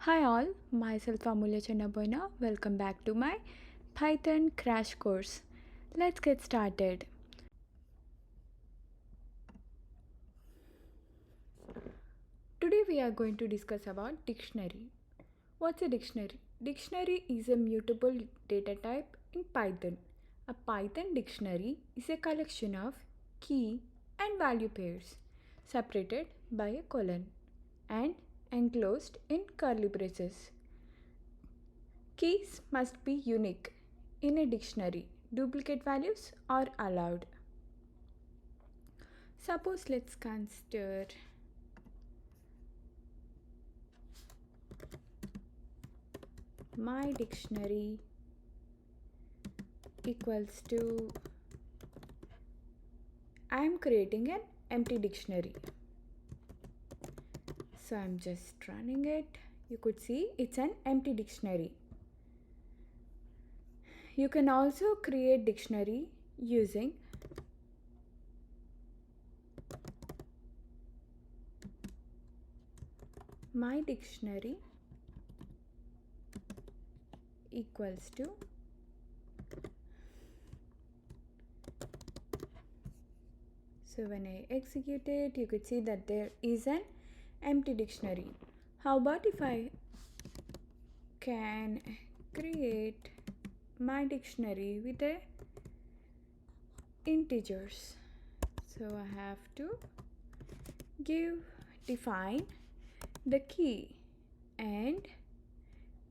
Hi all, myself Amulya Chennaboyena. Welcome back to my Python crash course. Let's get started. Today we are going to discuss about dictionary. What's a dictionary? Dictionary is a mutable data type in Python. A Python dictionary is a collection of key and value pairs separated by a colon and enclosed in curly braces. Keys must be unique in a dictionary. Duplicate values are allowed. Suppose let's consider my dictionary equals to I am creating an empty dictionary. So I'm just running it. You could see it's an empty dictionary. You can also create dictionary using my dictionary equals to so when I execute it, you could see that there is an empty dictionary. How about if I can create my dictionary with a integers? So I have to define the key and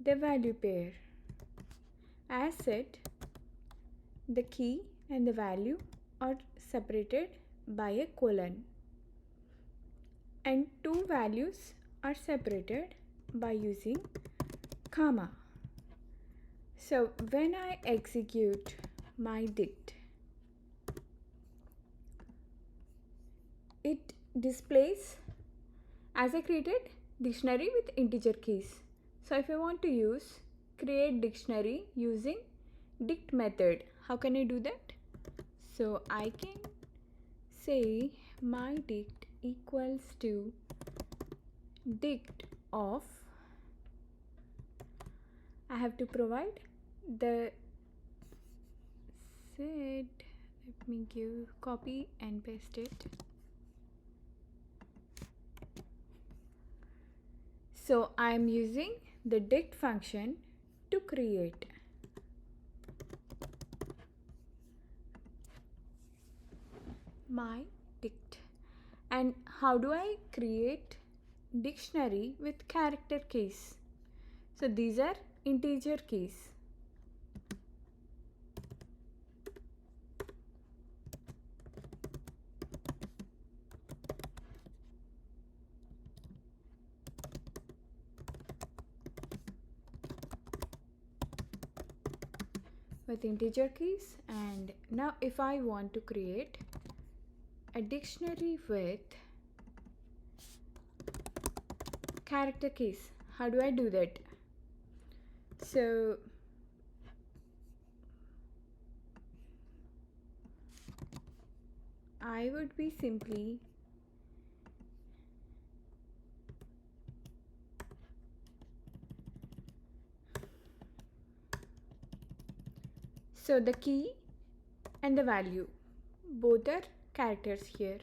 the value pair. As said, the key and the value are separated by a colon and two values are separated by using comma. So when I execute my dict, it displays as I created dictionary with integer keys. So if I want to use create dictionary using dict method, how can I do that? So I can say my dict equals to dict of, I have to provide the set, let me give copy and paste it. So I am using the dict function to create my dict. And how do I create dictionary with character keys? So these are integer keys. With integer keys, and now if I want to create a dictionary with character keys, how do I do that? So I would be simply so the key and the value both are characters here.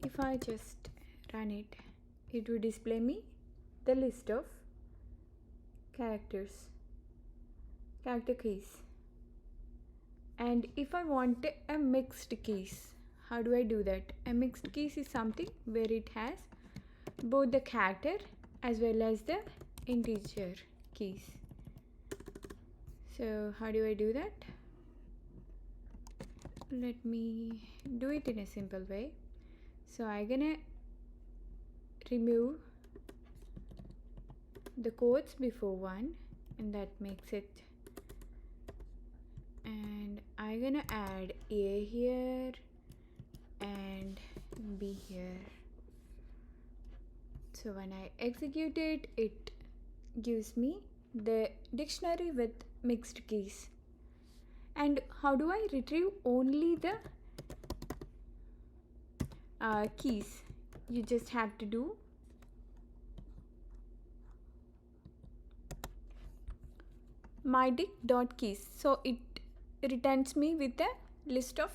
If I just run it, it will display me the list of character keys. And if I want a mixed keys, how do I do that? A mixed keys is something where it has both the character as well as the integer keys. So how do I do that? Let me do it in a simple way. So I'm gonna remove the quotes before one, and that makes it, and I'm gonna add A here and B here. So when I execute it, it gives me the dictionary with mixed keys. And how do I retrieve only the keys? You just have to do mydict.keys. So it returns me with a list of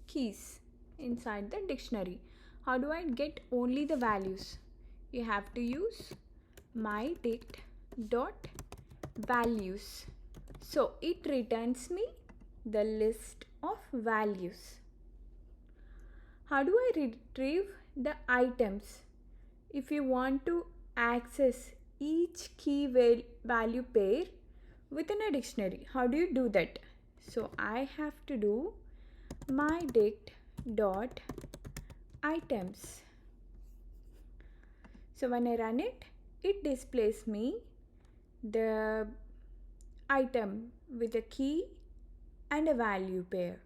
keys inside the dictionary. How do I get only the values? You have to use mydict.values. So it returns me the list of values. How do I retrieve the items? If you want to access each key value pair within a dictionary, how do you do that? So I have to do mydict.items. So when I run it, it displays me the item with a key and a value pair.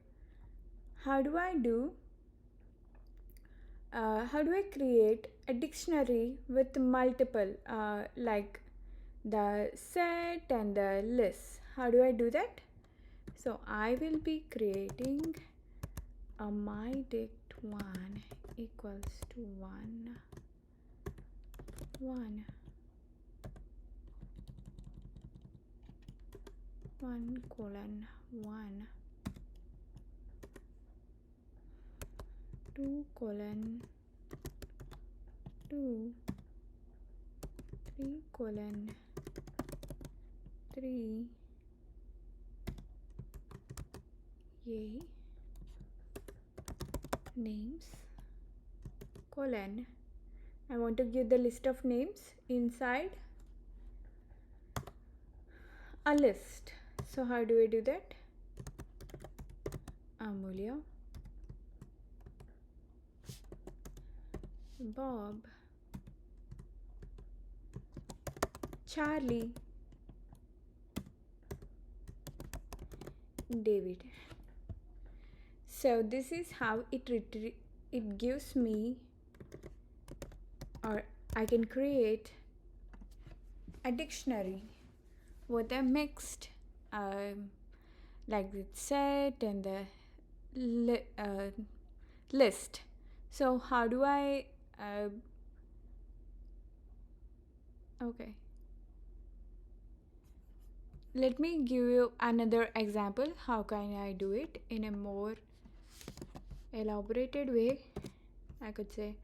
How do I create a dictionary with multiple like the set and the list? How do I do that? So I will be creating a mydict1 equals to 1 colon 1 2 colon 2 3 colon 3 yay names colon. I want to give the list of names inside a list. So how do I do that? Amulya, Bob, Charlie, David. So this is how it gives me, or I can create a dictionary with a mixed like the set and the list. So how do I okay, let me give you another example. How can I do it in a more elaborated way? I could say,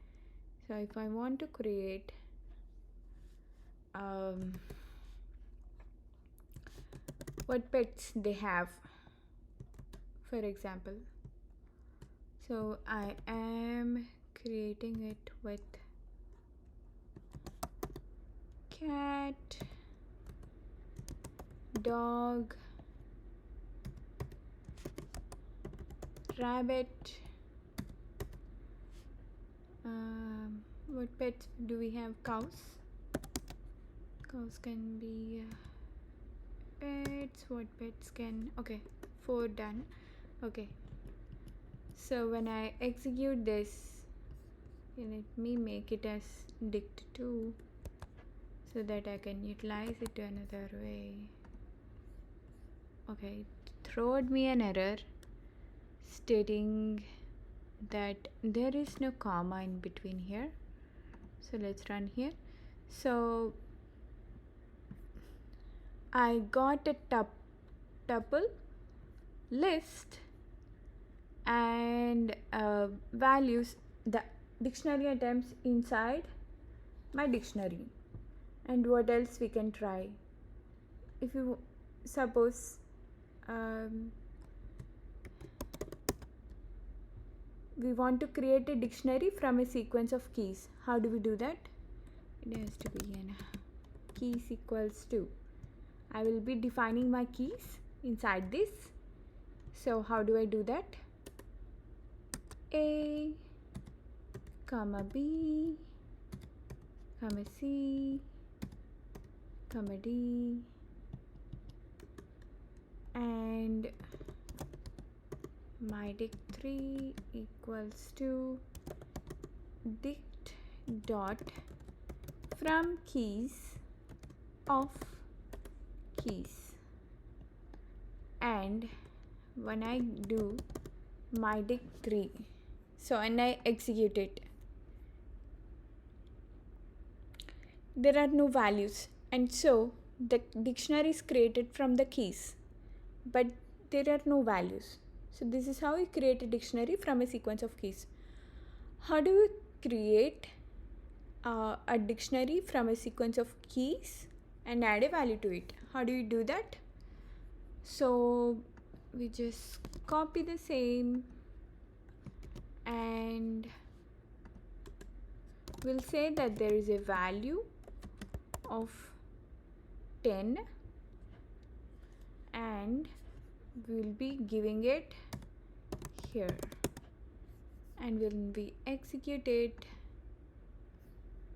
so if I want to create what pets they have, for example. So I am creating it with cat, dog, rabbit. What pets do we have? Cows. Cows can be pets. What pets can? Okay, 4 done. Okay, so when I execute this, let me make it as dict2 so that I can utilize it to another way. Okay, it throwed me an error stating that there is no comma in between here. So let's run here. So I got a tuple list and values, the dictionary items inside my dictionary. And what else we can try? If you suppose we want to create a dictionary from a sequence of keys. How do we do that? It has to be an keys equals to, I will be defining my keys inside this. So how do I do that? A, comma B, comma C, comma D, and mydict3 equals to dict dot from keys of keys. And when I do mydict3, so and I execute it, there are no values, and so the dictionary is created from the keys, but there are no values. So this is how you create a dictionary from a sequence of keys. How do you create a dictionary from a sequence of keys and add a value to it? How do you do that? So we just copy the same and we'll say that there is a value of 10 and we'll be giving it here, and when we execute it,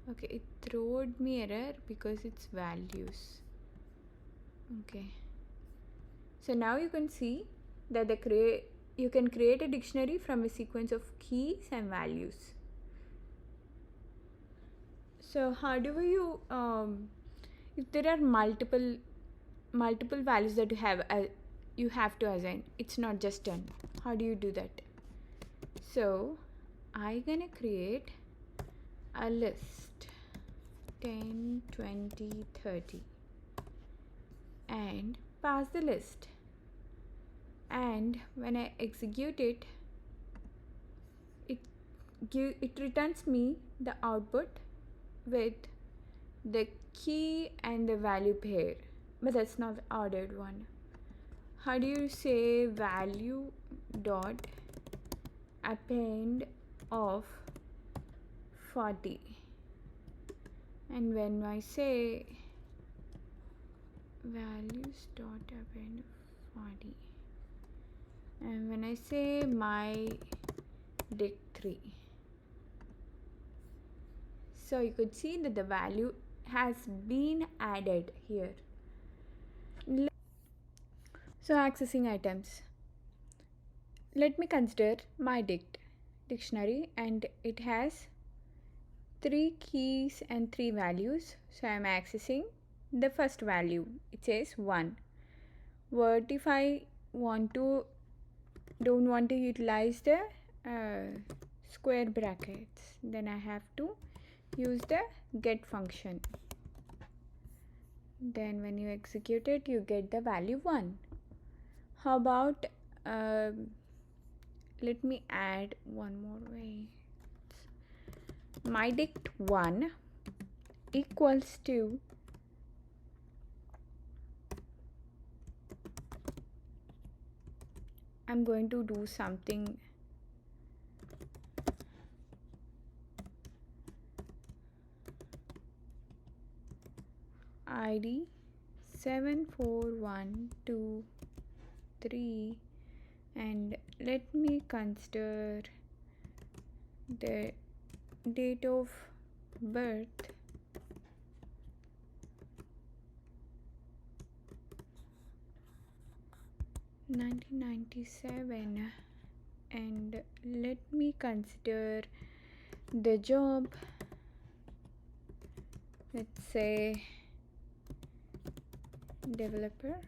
okay, it throwed me error because it's values. Okay, so now you can see that you can create a dictionary from a sequence of keys and values. So how do you if there are multiple values that you have to assign, it's not just 10. How do you do that? So I'm gonna create a list 10, 20, 30 and pass the list, and when I execute it, it returns me the output with the key and the value pair, but that's not the ordered one. How do you say value dot append of 40, and when I say values dot append 40, and when I say my dict 3, so you could see that the value has been added here. So accessing items, let me consider my dictionary, and it has 3 keys and 3 values. So I am accessing the first value. It says 1. What if I don't want to utilize the square brackets? Then I have to use the get function. Then when you execute it, you get the value 1. How about let me add one more way. My dict 1 equals to I'm going to do something ID 74123, and let me consider the date of birth (1997), and let me consider the job, let's say developer,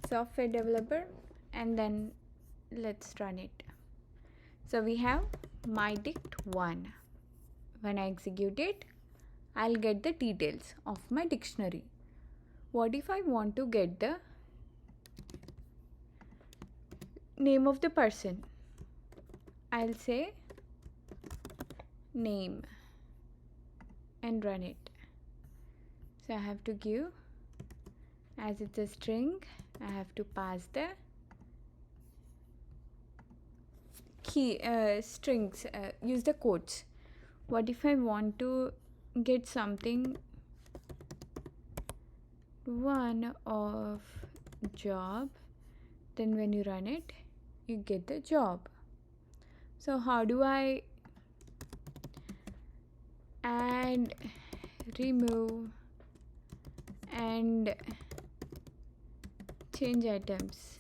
software developer, and then let's run it. So we have my dict 1. When I execute it, I'll get the details of my dictionary. What if I want to get the name of the person? I'll say name and run it. So I have to give, as it's a string, I have to pass the key strings, use the quotes. What if I want to get something one of job? Then when you run it, you get the job. So how do I add, remove and change items?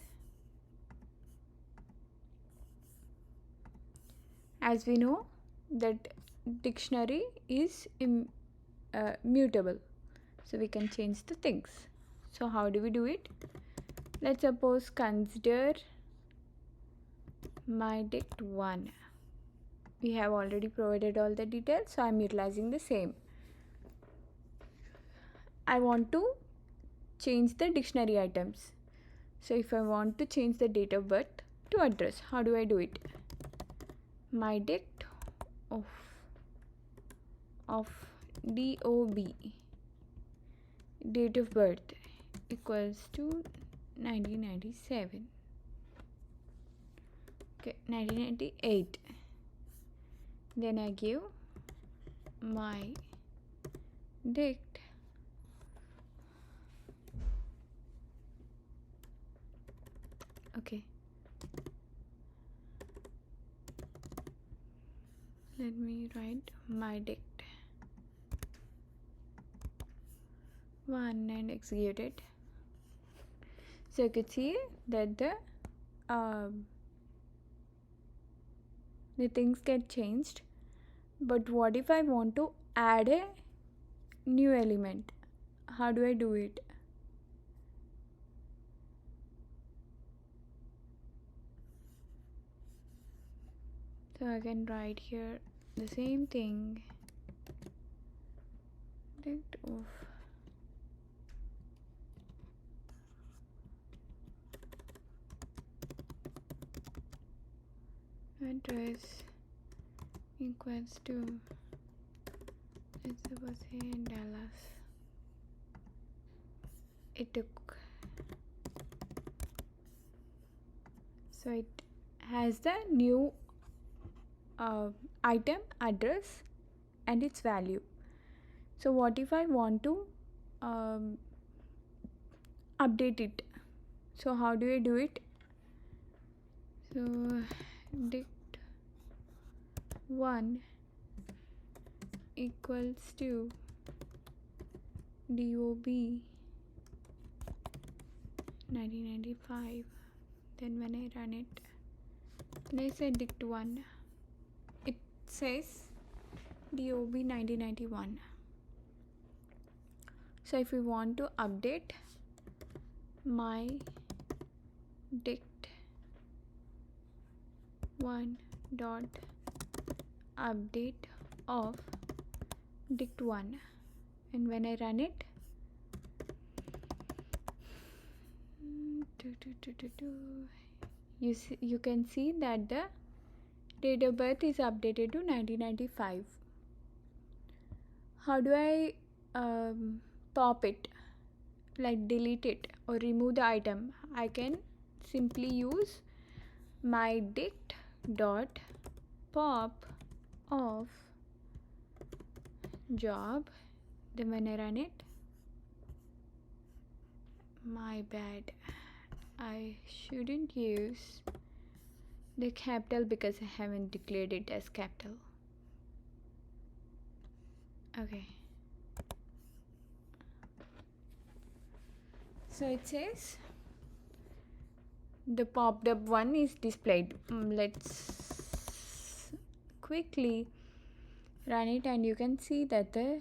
As we know that dictionary is mutable, so we can change the things. So how do we do it? Let's suppose consider my dict 1. We have already provided all the details, so I'm utilizing the same. I want to change the dictionary items. So if I want to change the date of birth to address, how do I do it? My dict of DOB, date of birth, equals to 1997. Okay, 1998. Then I give my dict okay, let me write my dict 1 and execute it. So you could see that the things get changed. But what if I want to add a new element? How do I do it? So I can write here the same thing, dict of address equals to, let's suppose say Dallas. It took, so it has the new item address and its value. So what if I want to update it? So how do I do it? So dict 1 equals to DOB 1995. Then when I run it, let's say dict 1, it says DOB 1991. So if we want to update my dict 1 dot update of dict 1, and when I run it, you can see that the date of birth is updated to 1995. How do I pop it, like delete it or remove the item? I can simply use my dict dot pop of job. Then when I run it, my bad, I shouldn't use the capital because I haven't declared it as capital. Okay, so it says the popped up one is displayed. Let's quickly run it and you can see that the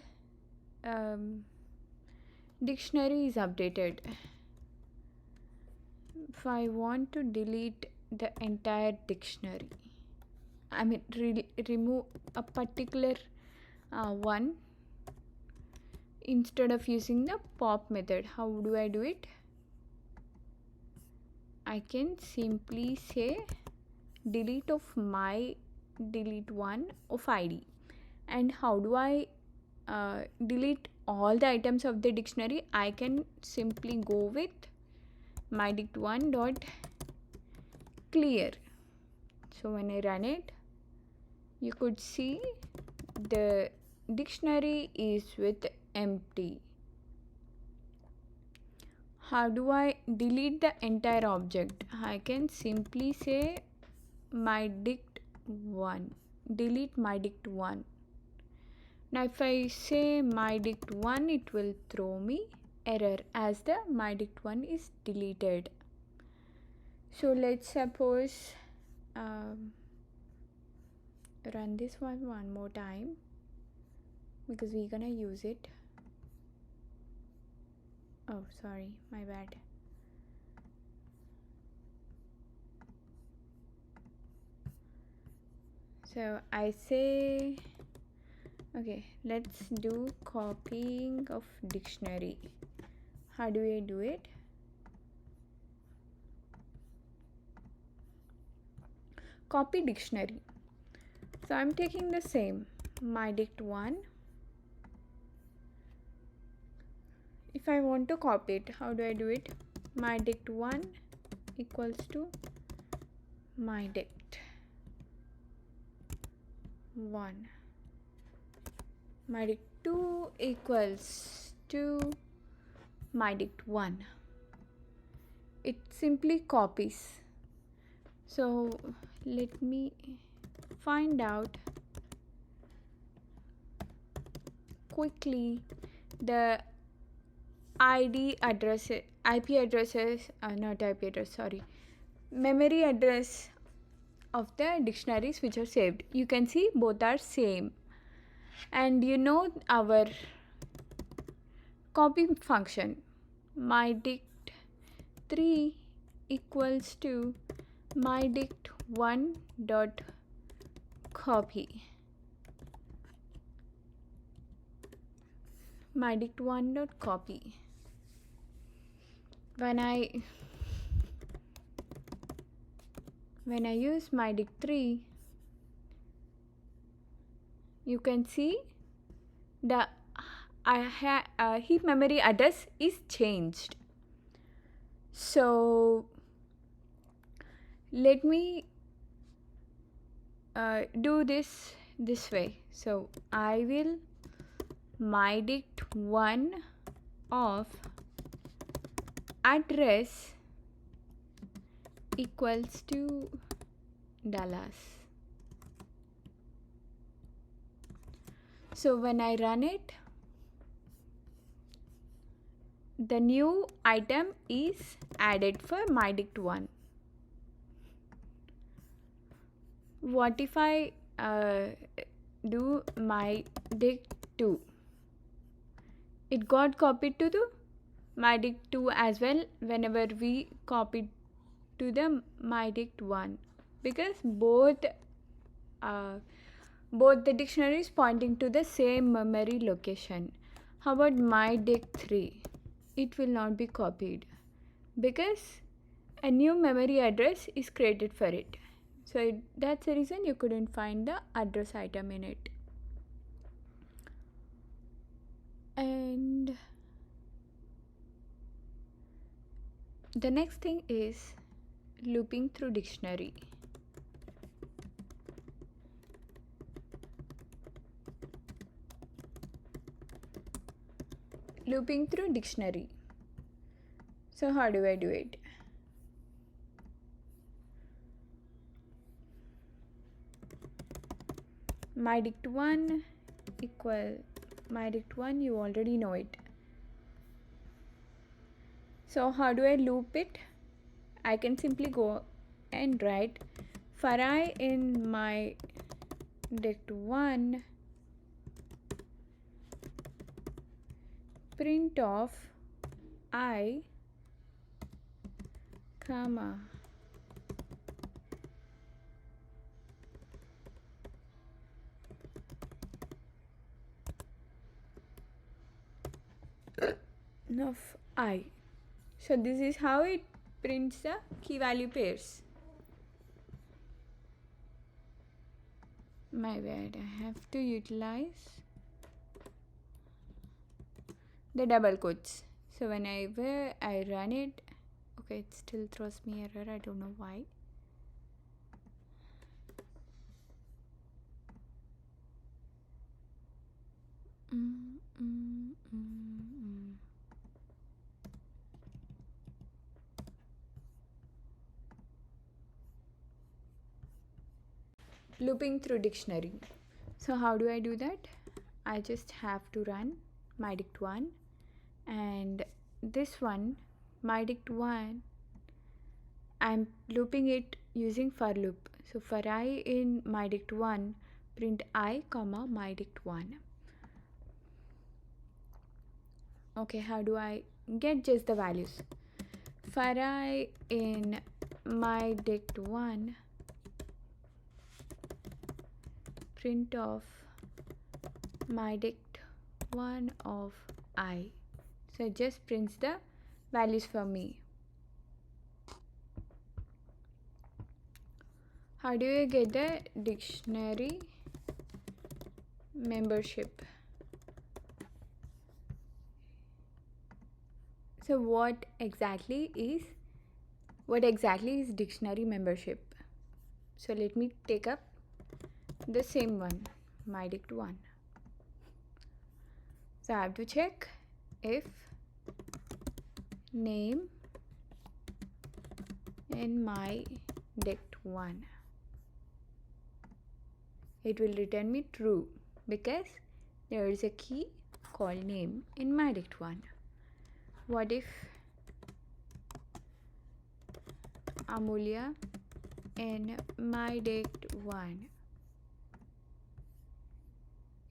dictionary is updated. If I want to delete the entire dictionary, I mean remove a particular one, instead of using the pop method, how do I do it? I can simply say delete of my delete one of ID. And how do I delete all the items of the dictionary? I can simply go with my dict one dot clear. So when I run it, you could see the dictionary is with empty. How do I delete the entire object? I can simply say my dict 1, delete my dict 1. Now if I say my dict 1, it will throw me error as the my dict 1 is deleted. So let's suppose run this one more time because we're gonna use it. Oh, sorry, my bad. So I say Okay, let's do copying of dictionary. How do I do it? Copy dictionary. So I'm taking the same mydict1. If I want to copy it, how do I do it? Mydict1 equals to mydict1. Mydict2 equals to mydict1. It simply copies. So let me find out quickly the ID address, IP addresses, not IP address, sorry, memory address of the dictionaries which are saved. You can see both are same. And you know our copy function, mydict3 equals to mydict1 dot copy. Mydict1 dot copy. When I use mydict3, you can see the heap memory address is changed. So let me do this way. So I will mydict1 of address equals to Dallas. So when I run it, the new item is added for mydict1. What if I do mydict2? It got copied to the mydict2 as well whenever we copied to the mydict1, because both the dictionaries pointing to the same memory location. How about mydict3? It will not be copied because a new memory address is created for it. So that's the reason you couldn't find the address item in it. And the next thing is looping through dictionary. Looping through dictionary. So how do I do it? Mydict1 equal mydict1, you already know it. So how do I loop it? I can simply go and write for I in mydict1 print of I comma of I. So this is how it prints the key value pairs. My bad, I have to utilize the double quotes. So whenever I run it, okay, it still throws me error, I don't know why. Looping through dictionary. So how do I do that? I just have to run mydict1, and this one mydict1, I'm looping it using for loop. So for I in mydict1 print I comma mydict1. Okay, how do I get just the values? For I in mydict1 print of my dict 1 of I. So it just prints the values for me. How do you get the dictionary membership? So what exactly is dictionary membership? So let me take up the same one, my dict 1. So I have to check if name in my dict 1. It will return me true because there is a key called name in my dict 1. What if Amulya in my dict 1?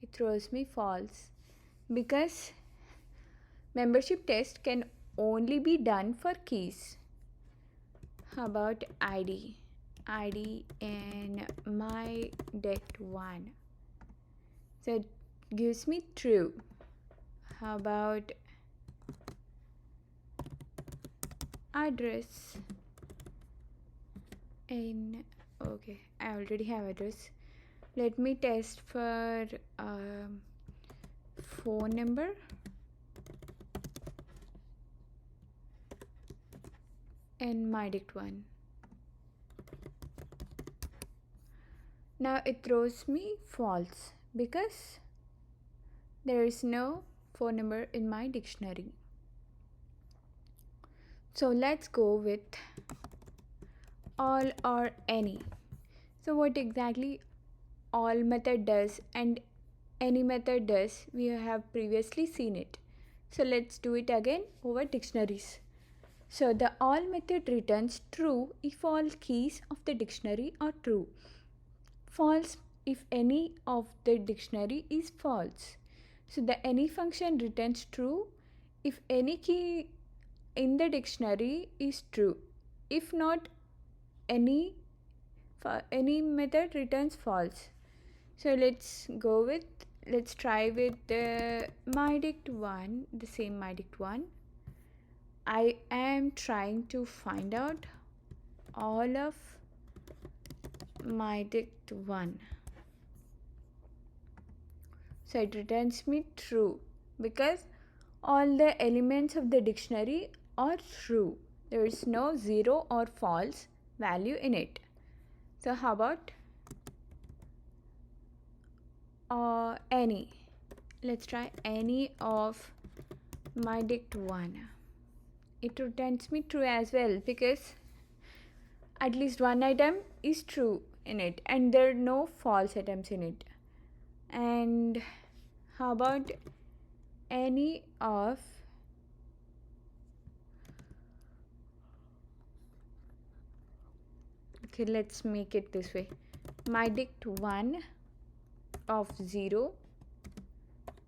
It throws me false because membership test can only be done for keys. How about ID? ID in my dict 1. So it gives me true. How about address in, okay, I already have address. Let me test for phone number. In my dict 1. Now it throws me false because there is no phone number in my dictionary. So let's go with all or any. So what exactly all method does and any method does, we have previously seen it. So let's do it again over dictionaries. So the all method returns true if all keys of the dictionary are true. False if any of the dictionary is false. So the any function returns true if any key in the dictionary is true. If not, any method returns false. So let's try with the my dict 1, the same my dict 1. I am trying to find out all of my dict 1. So it returns me true because all the elements of the dictionary are true. There is no 0 or false value in it. So how about any? Let's try any of my dict 1. It returns me true as well because at least one item is true in it and there are no false items in it. And how about any of okay, let's make it this way. My dict 1 of 0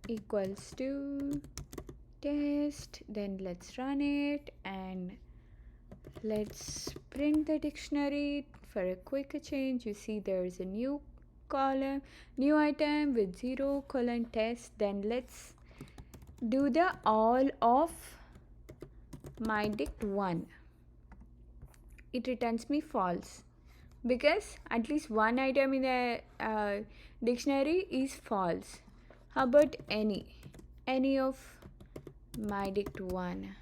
equals to test. Then let's run it and let's print the dictionary. For a quicker change, you see there is a new column, new item with 0 colon test. Then let's do the all of my dict 1. It returns me false because at least one item in the dictionary is false. How about any of my dict 1?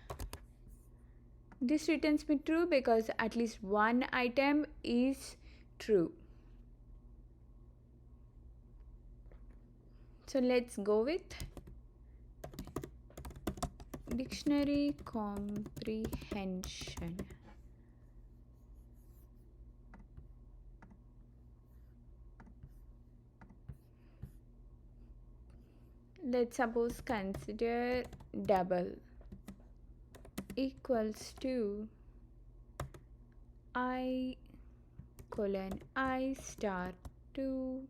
This returns me true because at least one item is true. So let's go with dictionary comprehension. Let's suppose consider double equals to I colon I star 2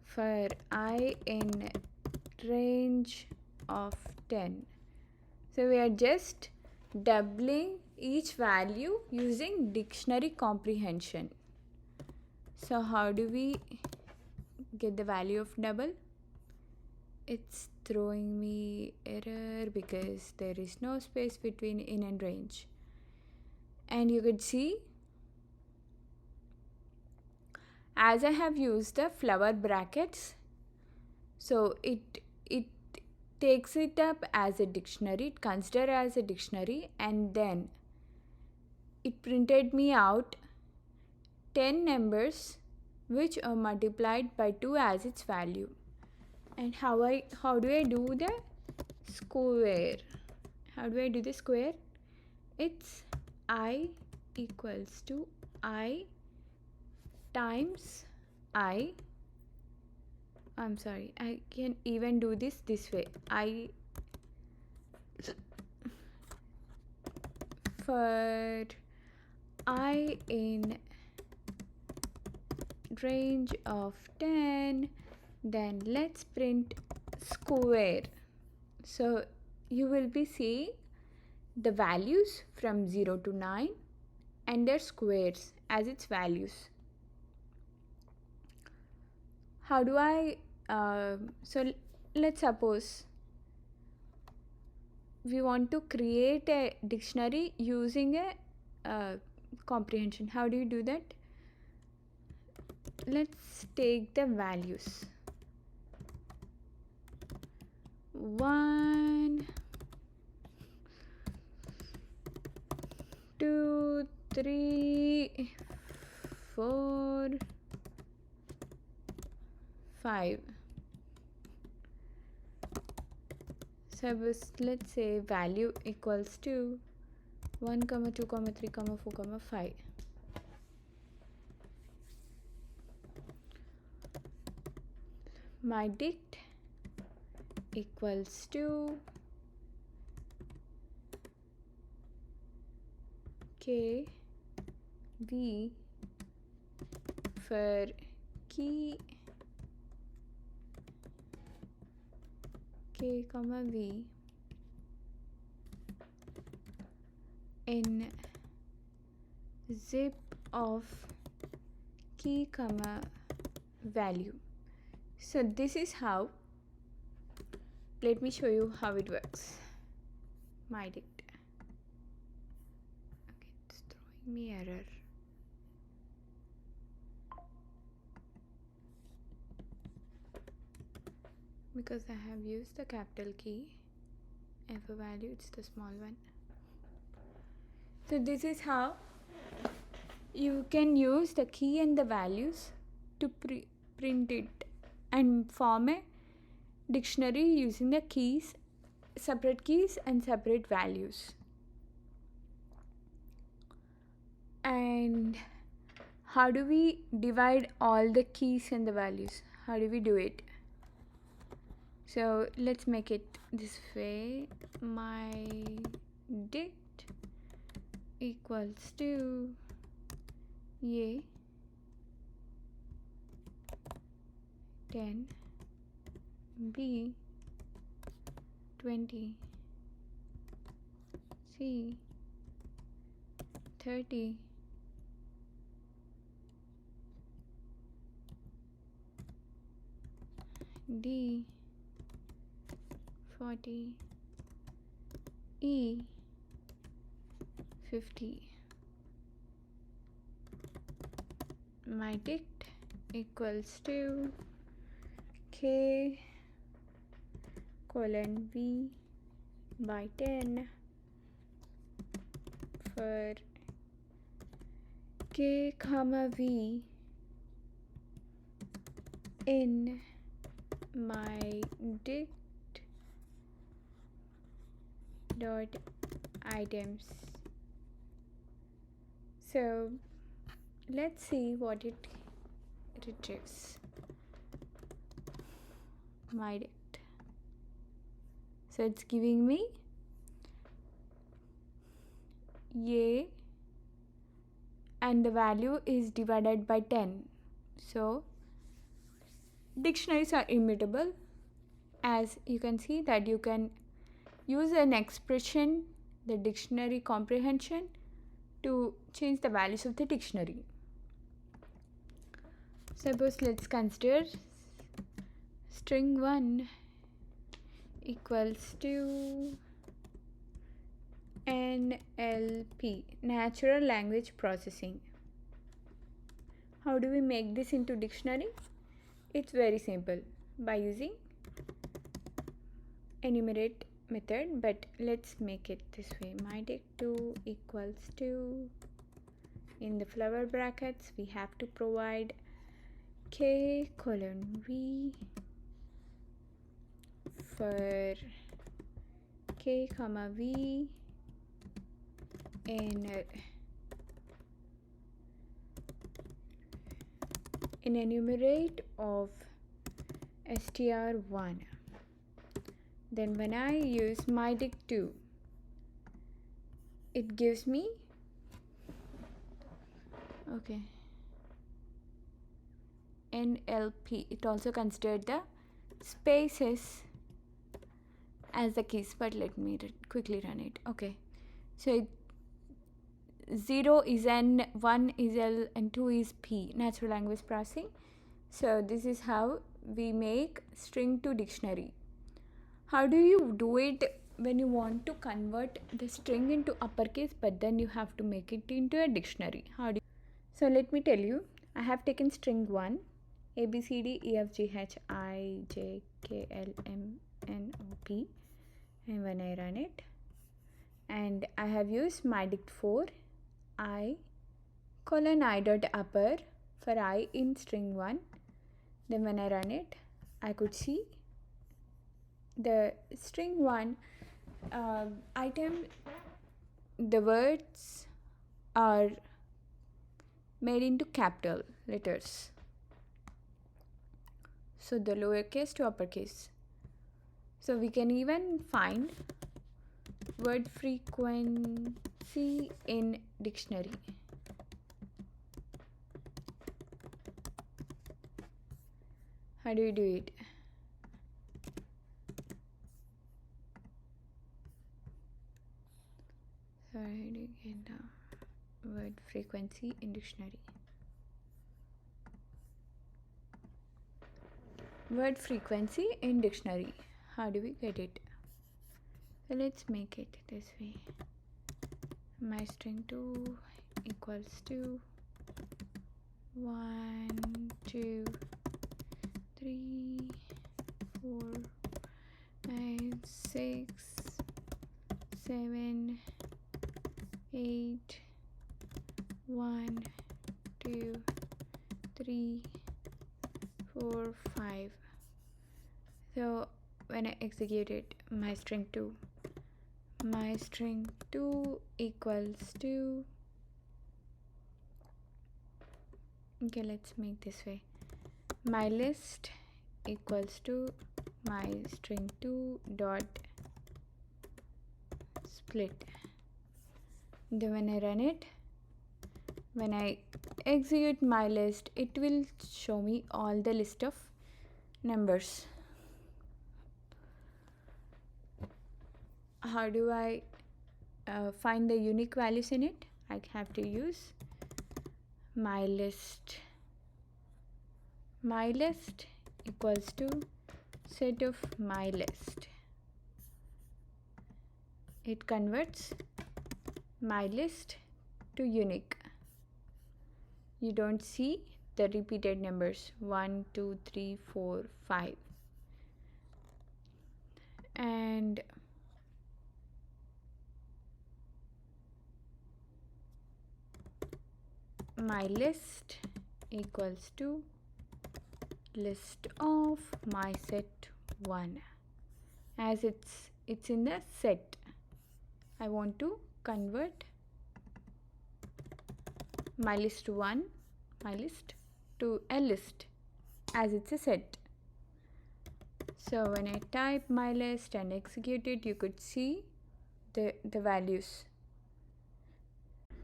for I in range of 10. So we are just doubling each value using dictionary comprehension. So how do we get the value of double. It's throwing me error because there is no space between in and range. And you could see, as I have used the flower brackets, so it takes it up as a dictionary, it considers as a dictionary, and then it printed me out 10 numbers which are multiplied by 2 as its value. And how do I do the square? How do I do the square? It's I equals to I times I. I'm sorry, I can even do this way. I for I in range of 10, then let's print square. So you will be seeing the values from 0 to 9 and their squares as its values. How do I so let's suppose we want to create a dictionary using a comprehension. How do you do that? Let's take the values. 1, 2, 3, 4, 5. So let's say value equals to 1, 2, 3, 4, 5. My dict equals to K V for key K comma V in zip of key comma value. So this is how, let me show you how it works. My dict. Okay, it's throwing me error. Because I have used the capital key. F value, it's the small one. So this is how you can use the key and the values to print it and form a dictionary using the keys, separate keys and separate values. And how do we divide all the keys and the values? How do we do it? So let's make it this way. My dict equals to A 10, B 20, C 30, D 40, E 50. My dict equals to K colon V by 10 for K comma V in my dict dot items. So let's see what it retrieves. My dict. So it's giving me A and the value is divided by 10. So dictionaries are immutable, as you can see that you can use an expression, the dictionary comprehension, to change the values of the dictionary. Suppose let's consider string 1 equals to NLP, natural language processing. How do we make this into dictionary? It's very simple, by using enumerate method, but let's make it this way. myDict2 equals to, in the flower brackets we have to provide k colon v for k comma v in enumerate of str1. Then when I use myDict2, it gives me NLP. It also considered the spaces as the keys, but let me quickly run it. So 0 is N, 1 is L, and 2 is P, natural language processing. So this is how we make string to dictionary. How do you do it when you want to convert the string into uppercase, but then you have to make it into a dictionary? So let me tell you. I have taken string 1, A, B, C, D, E, F, G, H, I, J, K, L, M, N, O, P, and when I run it, and I have used myDict4 I colon I dot upper for I in string 1. Then when I run it, I could see the string 1 item, the words are made into capital letters, so the lowercase to uppercase. So we can even find word frequency in dictionary. How do we do it? So how do you get the word frequency in dictionary? Word frequency in dictionary. How do we get it? So let's make it this way. My string 2 equals to 1, 2, 3, 4, 5, 6, 7, 8, 1, 2, 3, 4, 5. So when I execute it, my string 2 equals to, let's make this way. My list equals to my string 2 dot split. Then when I run it, when I execute my list, it will show me all the list of numbers. How do I find the unique values in it? I have to use my list. My list equals to set of my list. It converts my list to unique. You don't see the repeated numbers 1, 2, 3, 4, 5. And my list equals to list of my set 1. As it's in the set, I want to convert my list 1, my list, to a list as it's a set. So when I type my list and execute it, you could see the values.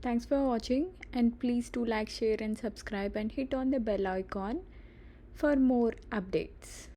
Thanks for watching, and please do like, share and subscribe, and hit on the bell icon for more updates.